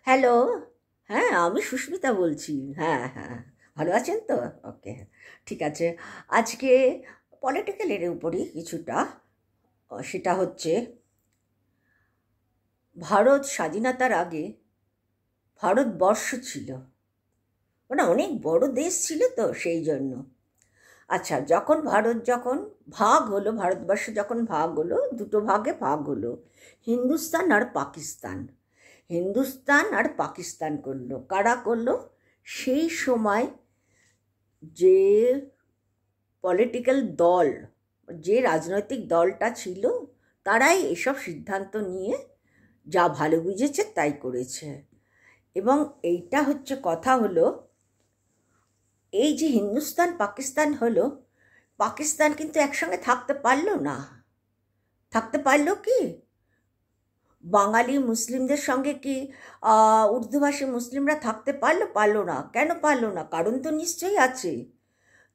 Hello. হ্যাঁ, আমি সুস্মিতা বলছি। হ্যাঁ, হ্যাঁ। ভালো আছেন তো? ওকে, ঠিক আছে। আজকে পলিটিক্যালের উপরই কিছুটা, সেটা হচ্ছে ভারত স্বাধীনতার আগে ভারতবর্ষ ছিল, মানে অনেক বড় দেশ ছিল তো সেই জন্য। আচ্ছা, যখন ভাগ হলো, ভারতবর্ষ যখন ভাগ হলো, দুটো ভাগে ভাগ হলো, হিন্দুস্তান আর পাকিস্তান। হিন্দুস্তান আর পাকিস্তান করলো, কারা করলো? সেই সময় যে পলিটিক্যাল দল, যে রাজনৈতিক দলটা ছিল, তারাই এসব সিদ্ধান্ত নিয়ে যা ভালো বুঝেছে তাই করেছে। এবং এইটা হচ্ছে কথা হলো, এই যে হিন্দুস্তান পাকিস্তান হলো, পাকিস্তান কিন্তু একসঙ্গে থাকতে পারলো না। থাকতে পারলো কি? বাঙালি মুসলিমদের সঙ্গে কি উর্দুভাষী মুসলিমরা থাকতে পারলো? পারলো না। কেন পারলো না? কারণ তো নিশ্চয়ই আছে।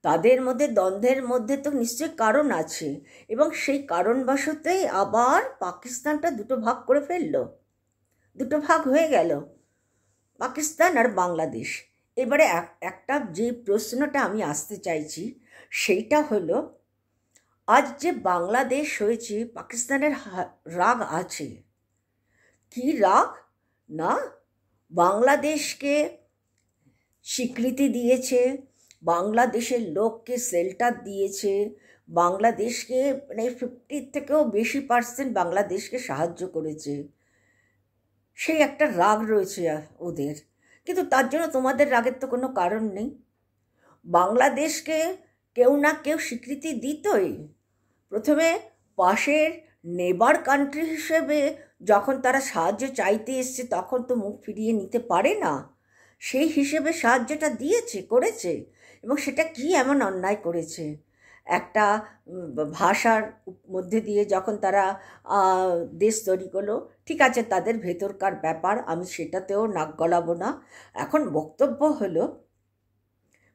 তাদের মধ্যে দ্বন্দ্বের মধ্যে তো নিশ্চয়ই কারণ আছে, এবং সেই কারণবশতই আবার পাকিস্তানটা দুটো ভাগ করে ফেললো। দুটো ভাগ হয়ে গেল, পাকিস্তান আর বাংলাদেশ। এবারে একটা যে প্রশ্নটা আমি আসতে চাইছি সেইটা হলো, আজ যে বাংলাদেশ হয়েছে, পাকিস্তানের রাগ আছে। কি রাগ? না, বাংলাদেশকে স্বীকৃতি দিয়েছে, বাংলাদেশের লোককে শেল্টার দিয়েছে, বাংলাদেশকে মানে 50 থেকেও বেশি পার্সেন্ট বাংলাদেশকে সাহায্য করেছে। সেই একটা রাগ রয়েছে ওদের। কিন্তু তার জন্য তোমাদের রাগের তো কোনো কারণ নেই। বাংলাদেশকে কেউ না কেউ স্বীকৃতি দিতই। প্রথমে পাশের নেবার কান্ট্রি হিসেবে যখন তারা সাহায্য চাইতে এসছে, তখন তো মুখ ফিরিয়ে নিতে পারে না। সেই হিসেবে সাহায্যটা দিয়েছে, করেছে। এবং সেটা কি এমন অন্যায় করেছে? একটা ভাষার মধ্যে দিয়ে যখন তারা দেশ তৈরি করলো, ঠিক আছে, তাদের ভেতরকার ব্যাপার, আমি সেটাতেও নাক গলাবো না। এখন বক্তব্য হলো,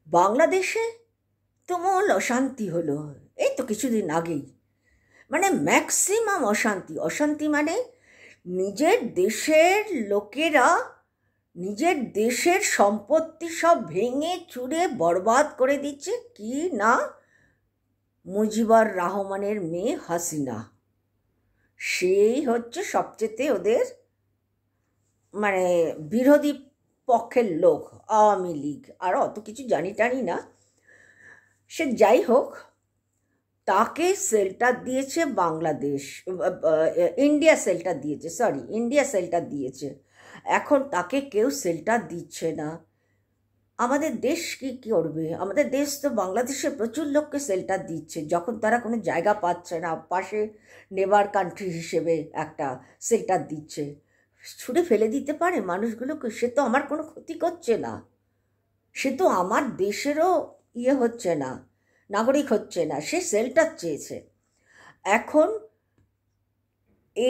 বাংলাদেশে তুমুল অশান্তি হলো এই তো কিছুদিন আগেই। মানে ম্যাক্সিমাম অশান্তি। অশান্তি মানে নিজের দেশের লোকেরা নিজের দেশের সম্পত্তি সব ভেঙে চুরে বরবাদ করে দিচ্ছে। কি না? মুজিবুর রহমানের মেয়ে হাসিনা, সেই হচ্ছে সবচেয়ে ওদের মানে বিরোধী পক্ষের লোক। আওয়ামী লীগ আর অত কিছু জানি টানি না, সে যাই হোক, তাকে শেল্টার দিয়েছে বাংলাদেশ, ইন্ডিয়া শেল্টার দিয়েছে, সরি, ইন্ডিয়া শেল্টার দিয়েছে। এখন তাকে কেউ শেল্টার দিচ্ছে না। আমাদের দেশ কি করবে? আমাদের দেশ তো বাংলাদেশে প্রচুর লোককে শেল্টার দিচ্ছে, যখন তারা কোনো জায়গা পাচ্ছে না, পাশে নেবার কান্ট্রি হিসেবে একটা শেল্টার দিচ্ছে। ছুঁড়ে ফেলে দিতে পারে মানুষগুলোকে? সে তো আমার কোনো ক্ষতি করছে না, সে তো আমার দেশেরও হচ্ছে না, নাগরিক হচ্ছে না, সে শেল্টার চেয়েছে। এখন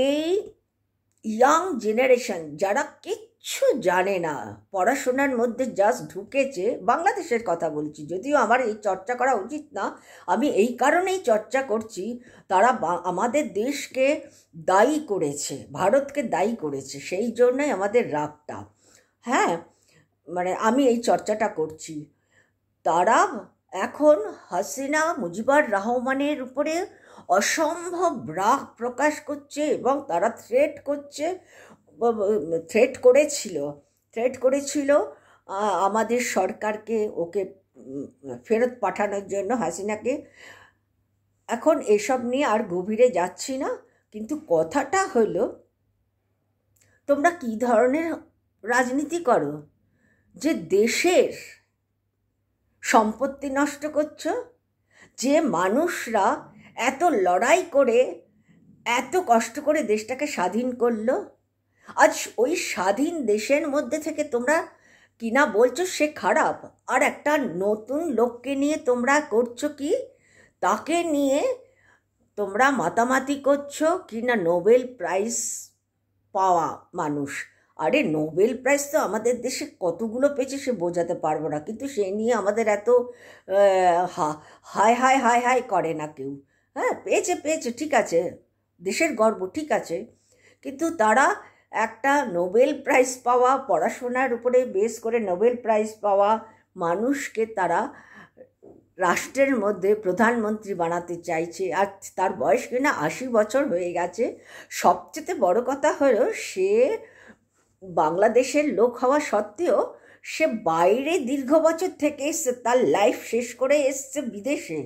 এই ইয়াং জেনারেশন, যারা কিচ্ছু জানে না, পড়াশোনার মধ্যে জাস্ট ঢুকেছে, বাংলাদেশের কথা বলছি, যদিও আমার এই চর্চা করা উচিত না, আমি এই কারণেই চর্চা করছি, তারা আমাদের দেশকে দায়ী করেছে, ভারতকে দায়ী করেছে, সেই জন্যই আমাদের রাগটা। হ্যাঁ, মানে আমি এই চর্চাটা করছি। তারা এখন হাসিনা মুজিবুর রহমানের উপরে অসম্ভব রাগ প্রকাশ করছে, এবং তারা থ্রেট করেছিল আমাদের সরকারকে, ওকে ফেরত পাঠানোর জন্য, হাসিনাকে। এখন এসব নিয়ে আর গভীরে যাচ্ছি না, কিন্তু কথাটা হলো, তোমরা কি ধরনের রাজনীতি করো যে দেশের সম্পত্তি নষ্ট করছো? যে মানুষরা এত লড়াই করে, এত কষ্ট করে দেশটাকে স্বাধীন করলো, আজ ওই স্বাধীন দেশের মধ্যে থেকে তোমরা কিনা বলছো সে খারাপ, আর একটা নতুন লোককে নিয়ে তোমরা করছো কি? তাকে নিয়ে তোমরা মাতামাতি করছো কিনা নোবেল প্রাইজ পাওয়া মানুষ। আরে নোবেল প্রাইজ তো আমাদের দেশে কতগুলো পেয়েছে সে বোঝাতে পারবো না, কিন্তু সে নিয়ে আমাদের এত হায় হায় হায় হায় করে না কেউ। হ্যাঁ, পেয়েছে পেয়েছে, ঠিক আছে, দেশের গর্ব, ঠিক আছে, কিন্তু তারা একটা নোবেল প্রাইজ পাওয়া, পড়াশোনার উপরে বেস করে নোবেল প্রাইজ পাওয়া মানুষকে তারা রাষ্ট্রের মধ্যে প্রধানমন্ত্রী বানাতে চাইছে। আর তার বয়স কিনা 80 বছর হয়ে গেছে। সবচেয়ে বড় কথা হলো সে বাংলাদেশের লোক হওয়া সত্ত্বেও সে বাইরে দীর্ঘ বছর থেকে এসছে, তার লাইফ শেষ করে এসছে বিদেশে।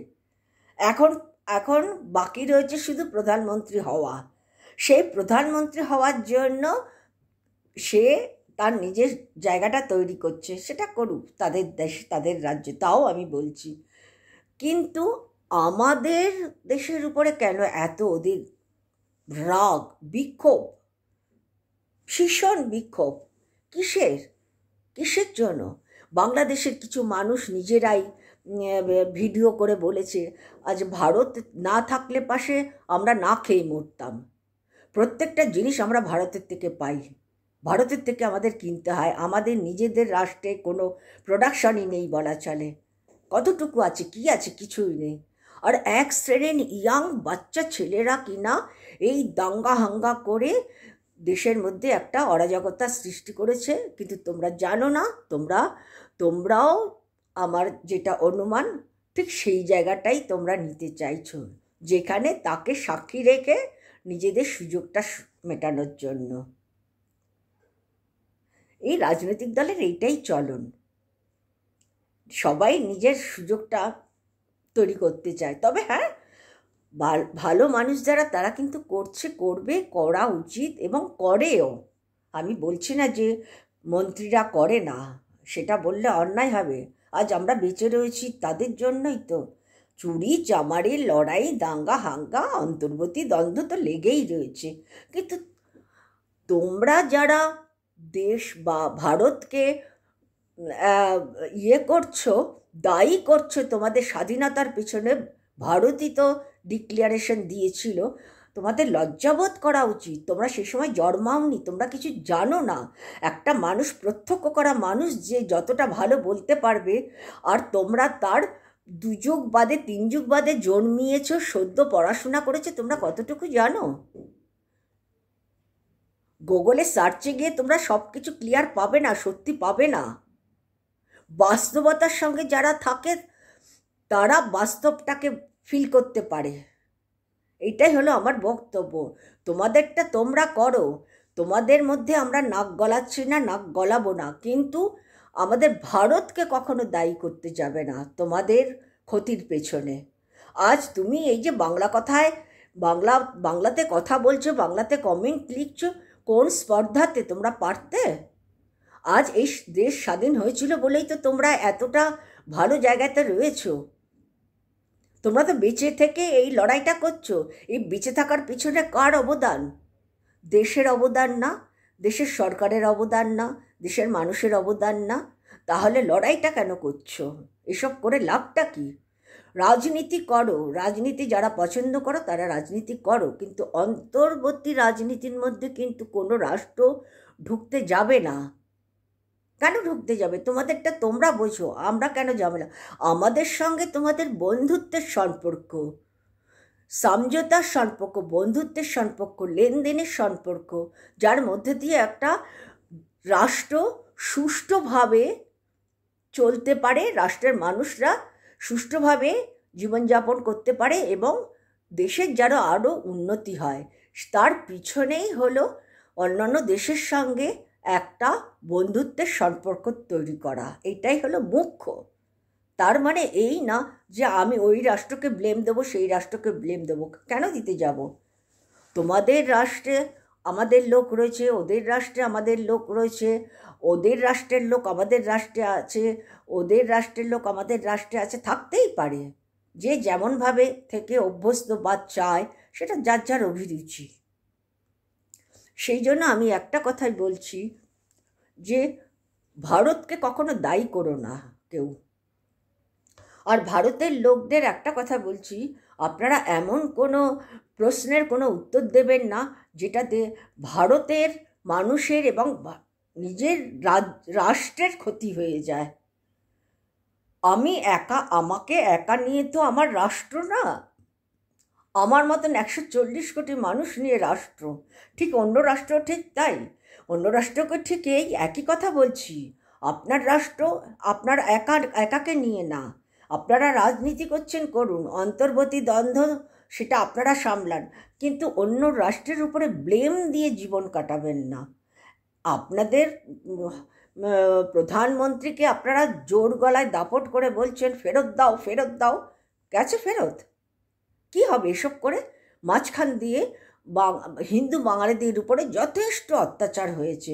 এখন এখন বাকি রয়েছে শুধু প্রধানমন্ত্রী হওয়া। সেই প্রধানমন্ত্রী হওয়ার জন্য সে তার নিজের জায়গাটা তৈরি করছে, সেটা করুক তাদের দেশে তাদের রাজ্যে, তাও আমি বলছি। কিন্তু আমাদের দেশের উপরে কেন এত ওদের রাগ, বিক্ষোভ, ভীষণ বিক্ষোভ? কিসের জন্য? বাংলাদেশের কিছু মানুষ নিজেরাই ভিডিও করে বলেছে আজ ভারত না থাকলে পাশে আমরা না খেয়ে মরতাম। প্রত্যেকটা জিনিস আমরা ভারতের থেকে পাই, ভারতের থেকে আমাদের কিনতে হয়। আমাদের নিজেদের রাষ্ট্রে কোনো প্রোডাকশনই নেই বলা চলে। কতটুকু আছে, কি আছে? কিছুই নেই। আর এক শ্রেণীর ইয়াং বাচ্চা ছেলেরা কিনা এই দাঙ্গা হাঙ্গা করে দেশের মধ্যে একটা অরাজকতা সৃষ্টি করেছে। কিন্তু তোমরা জানো না, তোমরাও আমার যেটা অনুমান ঠিক সেই জায়গাটাই তোমরা নিতে চাইছো, যেখানে তাকে সাক্ষী রেখে নিজেদের সুযোগটা মেটানোর জন্য। এই রাজনৈতিক দলের এইটাই চলন, সবাই নিজের সুযোগটা তৈরি করতে চায়। তবে হ্যাঁ, ভালো মানুষ যারা তারা কিন্তু করবে, করা উচিত এবং করেও। আমি বলছি না যে মন্ত্রীরা করে না, সেটা বললে অন্যায় হবে। আজ আমরা বেঁচে রয়েছি তাদের জন্যই তো। চুরি চামারি, লড়াই, দাঙ্গা হাঙ্গা, অন্তর্বর্তী দ্বন্দ্ব তো লেগেই রয়েছে। কিন্তু তোমরা যারা দেশ বা ভারতকে করছো, দায়ী করছো তোমাদের স্বাধীনতার পিছনে, ভারতই তো ডিক্লারেশন দিয়েছিল, তোমাদের লজ্জাবোধ করা উচিত। তোমরা সে সময় জন্মাওনি, তোমরা কিছু জানো না। একটা মানুষ, প্রত্যক্ষ করা মানুষ যে যতটা ভালো বলতে পারবে, আর তোমরা তার 2 যুগ বাদে 3 যুগ বাদে জন্মিয়েছ, সদ্য পড়াশোনা করেছে, তোমরা কতটুকু জানো? গুগলে সার্চে গিয়ে তোমরা সব কিছু ক্লিয়ার পাবে না, সত্যি পাবে না। বাস্তবতার সঙ্গে যারা থাকে তারা বাস্তবটাকে ফিল করতে পারে। এইটাই হলো আমার বক্তব্য। তোমাদেরটা তোমরা করো, তোমাদের মধ্যে আমরা নাক গলাচ্ছি না, নাক গলাবো না, কিন্তু আমাদের ভারতকে কখনো দায়ী করতে যাবে না তোমাদের ক্ষতির পেছনে। আজ তুমি এই যে বাংলা কথায় বাংলাতে কথা বলছো, বাংলাতে কমেন্ট লিখছো, কোন স্পর্ধাতে? তোমরা পারতে? আজ এই দেশ স্বাধীন হয়েছিল বলেই তো তোমরা এতটা ভালো জায়গাতে রয়েছো। তোমরা তো বেঁচে থেকে এই লড়াইটা করছো। এই বেঁচে থাকার পিছনে কার অবদান? দেশের অবদান না? দেশের সরকারের অবদান না? দেশের মানুষের অবদান না? তাহলে লড়াইটা কেন করছো? এসব করে লাভটা কি? রাজনীতি করো, রাজনীতি যারা পছন্দ করো তারা রাজনীতি করো, কিন্তু অন্তর্বর্তী রাজনীতির মধ্যে কিন্তু কোনো রাষ্ট্র ঢুকতে যাবে না। কেন ঢুকতে যাবে? তোমাদেরটা তোমরা বোঝো, আমরা কেন যাবে না? আমাদের সঙ্গে তোমাদের বন্ধুত্বের সম্পর্ক, সমঝোতার সম্পর্ক, বন্ধুত্বের সম্পর্ক, লেনদেনের সম্পর্ক, যার মধ্যে দিয়ে একটা রাষ্ট্র সুষ্ঠুভাবে চলতে পারে, রাষ্ট্রের মানুষরা সুষ্ঠুভাবে জীবনযাপন করতে পারে এবং দেশের যেন আরও উন্নতি হয়। তার পিছনেই হলো অন্যান্য দেশের সঙ্গে একটা বন্ধুত্বের সম্পর্ক তৈরি করা। এটাই হলো মুখ্য। তার মানে এই না যে আমি ওই রাষ্ট্রকে ব্লেম দেবো, সেই রাষ্ট্রকে ব্লেম দেবো। কেন দিতে যাব? তোমাদের রাষ্ট্রে আমাদের লোক রয়েছে, ওদের রাষ্ট্রে আমাদের লোক রয়েছে, ওদের রাষ্ট্রের লোক আমাদের রাষ্ট্রে আছে, ওদের রাষ্ট্রের লোক আমাদের রাষ্ট্রে আছে, থাকতেই পারে। যে যেমনভাবে থেকে অভ্যস্ত বা চায় সেটা যার যার অভিরুচি। সেই জন্য আমি একটা কথাই বলছি যে ভারতকে কখনো দায়ী করো না কেউ। আর ভারতের লোকদের একটা কথা বলছি, আপনারা এমন কোনো প্রশ্নের কোনো উত্তর দেবেন না যেটাতে ভারতের মানুষের এবং নিজের রাষ্ট্রের ক্ষতি হয়ে যায়। আমাকে একা নিয়ে তো আমার রাষ্ট্র না, আমার মতন 140 কোটি মানুষ নিয়ে রাষ্ট্র। ঠিক অন্য রাষ্ট্র ঠিক তাই। অন্য রাষ্ট্রকে ঠিক এই একই কথা বলছি। আপনার রাষ্ট্র আপনার একাকে নিয়ে না, আপনারা রাজনীতি করছেন করুন, অন্তর্বর্তী দ্বন্দ্ব সেটা আপনারা সামলান, কিন্তু অন্য রাষ্ট্রের উপরে ব্লেম দিয়ে জীবন কাটাবেন না। আপনাদের প্রধানমন্ত্রীকে আপনারা জোর গলায় দাপট করে বলছেন ফেরত দাও ফেরত দাও, গেছে ফেরত? কি হবে এসব করে? মাঝখান দিয়ে হিন্দু বাঙালিদের উপরে যথেষ্ট অত্যাচার হয়েছে,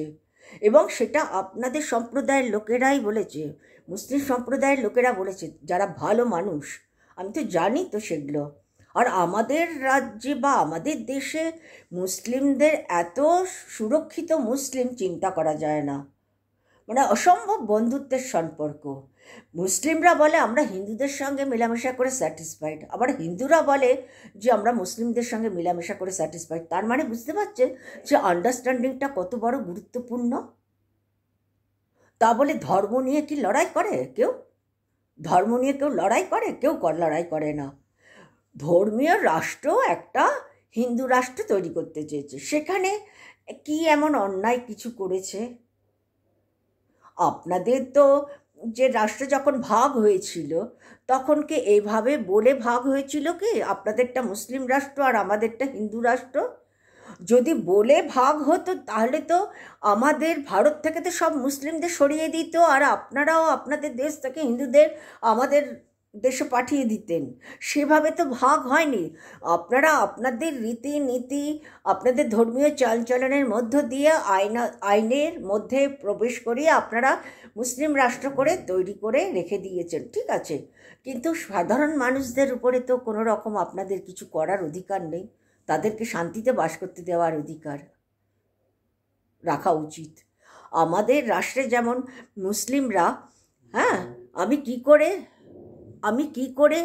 এবং সেটা আপনাদের সম্প্রদায়ের লোকেরাই বলেছে, মুসলিম সম্প্রদায়ের লোকেরা বলেছে, যারা ভালো মানুষ। আমি তো জানি তো সেগুলো। আর আমাদের রাজ্যে বা আমাদের দেশে মুসলিমদের এত সুরক্ষিত মুসলিম চিন্তা করা যায় না, মানে অসম্ভব বন্ধুত্বের সম্পর্ক। মুসলিমরা বলে আমরা হিন্দুদের সঙ্গে মেলামেশা করে স্যাটিসফাইড, আবার হিন্দুরা বলে যে আমরা মুসলিমদের সঙ্গে মেলামেশা করে স্যাটিসফাইড। তার মানে বুঝতে পারছেন যে আন্ডারস্ট্যান্ডিংটা কত বড় গুরুত্বপূর্ণ। তা বলে ধর্ম নিয়ে কি লড়াই করে কেউ? ধর্ম নিয়ে কেউ লড়াই করে? কেউ লড়াই করে না। ধর্মীয় রাষ্ট্র একটা হিন্দু রাষ্ট্র তৈরি করতে চেয়েছে, সেখানে কি এমন অন্যায় কিছু করেছে? আপনাদের তো যে রাষ্ট্র যখন ভাগ হয়েছিল তখন কি এইভাবে বলে ভাগ হয়েছিল কি আপনাদেরটা মুসলিম রাষ্ট্র আর আমাদেরটা হিন্দু রাষ্ট্র? যদি বলে ভাগ হতো তাহলে তো আমাদের ভারত থেকে তো সব মুসলিমদের সরিয়ে দিত, আর আপনারাও আপনাদের দেশ থেকে হিন্দুদের আমাদের দেশে পাঠিয়ে দিতেন। সেভাবে তো ভাগ হয়নি। আপনারা আপনাদের রীতিনীতি, আপনাদের ধর্মীয় চালচলনের মধ্য দিয়ে আইনের মধ্যে প্রবেশ করিয়ে আপনারা মুসলিম রাষ্ট্র করে তৈরি করে রেখে দিয়েছেন, ঠিক আছে। কিন্তু সাধারণ মানুষদের উপরে তো কোনো রকম আপনাদের কিছু করার অধিকার নেই। তাদেরকে শান্তিতে বাস করতে দেওয়ার অধিকার রাখা উচিত। আমাদের রাষ্ট্রে যেমন মুসলিমরা, হ্যাঁ, আমি কি করে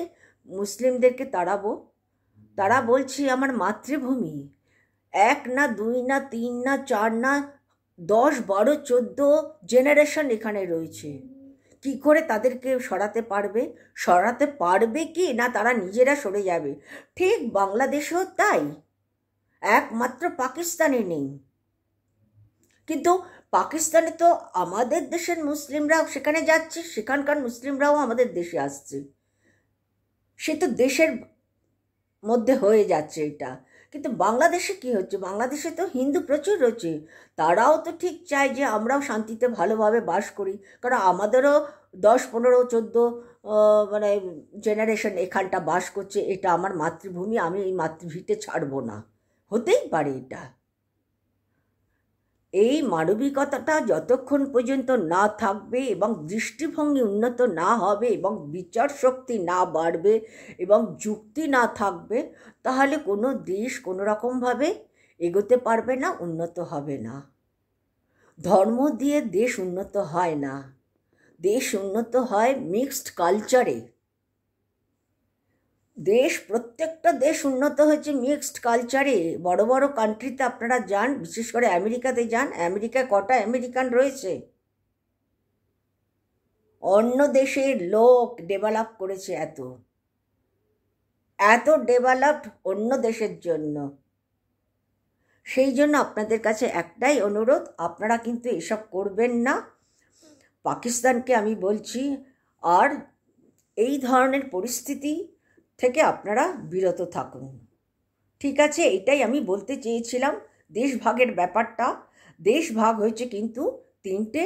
মুসলিমদেরকে তাড়াবো? তারা বলছি আমার মাতৃভূমি, 1 না 2 না 3 না 4 না 10 12 14 জেনারেশন এখানে রয়েছে। কি করে তাদেরকে সরাতে পারবে কি না তারা নিজেরা সরে যাবে? ঠিক বাংলাদেশেও তাই, একমাত্র পাকিস্তানে নেই। কিন্তু পাকিস্তানে তো আমাদের দেশের মুসলিমরাও সেখানে যাচ্ছে, সেখানকার মুসলিমরাও আমাদের দেশে আসছে। সে তো দেশের মধ্যে হয়ে যাচ্ছে এটা। কিন্তু বাংলাদেশে কি হচ্ছে? বাংলাদেশে তো হিন্দু প্রচুর রয়েছে, তারাও তো ঠিক চায় যে আমরাও শান্তিতে ভালোভাবে বাস করি, কারণ আমাদেরও 10 15 14 মানে জেনারেশন এখানটা বাস করছে। এটা আমার মাতৃভূমি, আমি এই মাতৃভূমিতে ছাড়বো না। হতেই পারে এটা। এই মানবিকতাটা যতক্ষণ পর্যন্ত না থাকবে এবং দৃষ্টিভঙ্গি উন্নত না হবে এবং বিচার শক্তি না বাড়বে এবং যুক্তি না থাকবে, তাহলে কোনো দেশ কোনো রকমভাবে এগোতে পারবে না, উন্নত হবে না। ধর্ম দিয়ে দেশ উন্নত হয় না, দেশ উন্নত হয় মিক্সড কালচারে। প্রত্যেকটা দেশ উন্নত হয়েছে মিক্সড কালচারে। বড় বড় কান্ট্রিতে আপনারা যান, বিশেষ করে আমেরিকাতে যান, আমেরিকায় কটা আমেরিকান রয়েছে? অন্য দেশের লোক ডেভেলপ করেছে, এত ডেভেলপড অন্য দেশের জন্য। সেই জন্য আপনাদের কাছে একটাই অনুরোধ, আপনারা কিন্তু এসব করবেন না। পাকিস্তানকে আমি বলছি, আর এই ধরনের পরিস্থিতি থেকে আপনারা বিরত থাকুন, ঠিক আছে? এটাই আমি বলতে চেয়েছিলাম। দেশ ভাগের ব্যাপারটা, দেশ ভাগ হয়েছে কিন্তু 3টে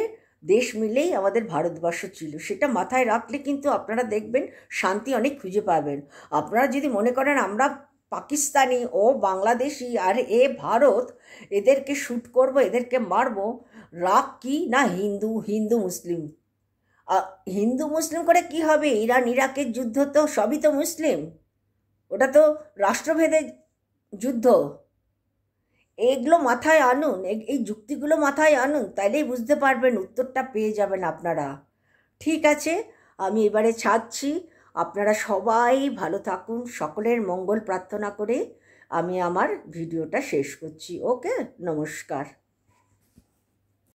দেশ মিলেই আমাদের ভারতবর্ষ ছিল, সেটা মাথায় রাখলে কিন্তু আপনারা দেখবেন শান্তি অনেক খুঁজে পাবেন। আপনারা যদি মনে করেন আমরা পাকিস্তানি ও বাংলাদেশি আর ভারত, এদেরকে শ্যুট করব, এদেরকে মারব, রাগ কি না হিন্দু হিন্দু মুসলিম। হিন্দু মুসলিম করে কি হবে? ইরান ইরাকের যুদ্ধ তো সবই তো মুসলিম, ওটা তো রাষ্ট্রভেদের যুদ্ধ। এগুলো মাথায় আনুন, এই যুক্তিগুলো মাথায় আনুন, তাইলেই বুঝতে পারবেন, উত্তরটা পেয়ে যাবেন আপনারা। ঠিক আছে, আমি এবারে ছাড়ছি। আপনারা সবাই ভালো থাকুন, সকলের মঙ্গল প্রার্থনা করে আমি আমার ভিডিওটা শেষ করছি। ওকে, নমস্কার।